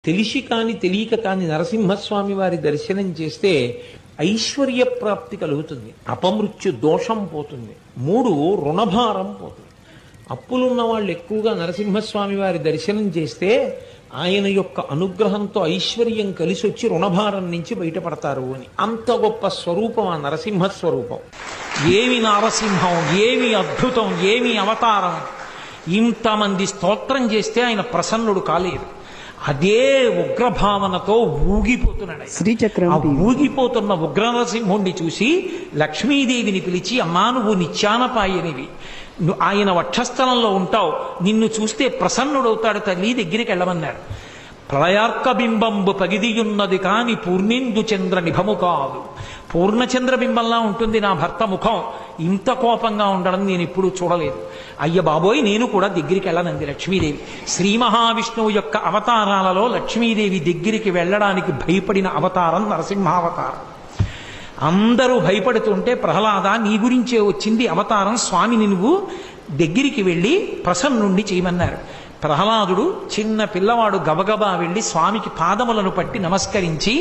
తెలిసి కాని తెలియక కాని నరసింహస్వామి వారి దర్శనం చేస్తే ఐశ్వర్య ప్రాప్తి కలుగుతుంది, అపమృత్యు దోషం పోతుంది, 3 రుణభారం పోతుంది. అప్పులున్న వాళ్ళు ఎక్కువగా నరసింహస్వామి వారి దర్శనం చేస్తే ఆయన యొక్క అనుగ్రహంతో ఐశ్వర్యం కలిసి వచ్చి రుణభారం నుంచి బయటపడతారు అని. అంత గొప్ప స్వరూపం ఆ నరసింహ స్వరూపం. ఏమి నారసింహం, ఏమి అద్భుతం, ఏమి అవతారం! ఇంతమంది స్తోత్రం చేస్తే ఆయన ప్రసన్నుడు కాలేదు. అదే ఉగ్రభావనతో ఊగిపోతున్నాడు. శ్రీచక్రం ఆ ఊగిపోతున్న ఉగ్ర నరసింహుణ్ణి చూసి లక్ష్మీదేవిని పిలిచి, అమ్మా నువ్వు నిత్యానపాయనివి, ఆయన వక్షస్థలంలో ఉంటావు, నిన్ను చూస్తే ప్రసన్నుడవుతాడు తల్లి, దగ్గరికి వెళ్ళమన్నాడు. ప్రళయార్కబింబంబు పగిదియున్నది కాని పూర్ణేందు చంద్ర నిభము కాదు. పూర్ణచంద్రబింబంలా ఉంటుంది నా భర్త ముఖం, ఇంత కోపంగా ఉండడం నేను ఎప్పుడూ చూడలేదు. అయ్య బాబోయ్, నేను కూడా దగ్గరికి వెళ్ళనంది లక్ష్మీదేవి. శ్రీ మహావిష్ణువు యొక్క అవతారాలలో లక్ష్మీదేవి దగ్గరికి వెళ్ళడానికి భయపడిన అవతారం నరసింహావతారం. అందరూ భయపడుతుంటే, ప్రహ్లాద నీ గురించే వచ్చింది అవతారం, స్వామిని నువ్వు దగ్గరికి వెళ్ళి ప్రసన్నుండి చేయమన్నారు. ప్రహ్లాదుడు చిన్న పిల్లవాడు గబగబా వెళ్ళి స్వామికి పాదములను పట్టి నమస్కరించి,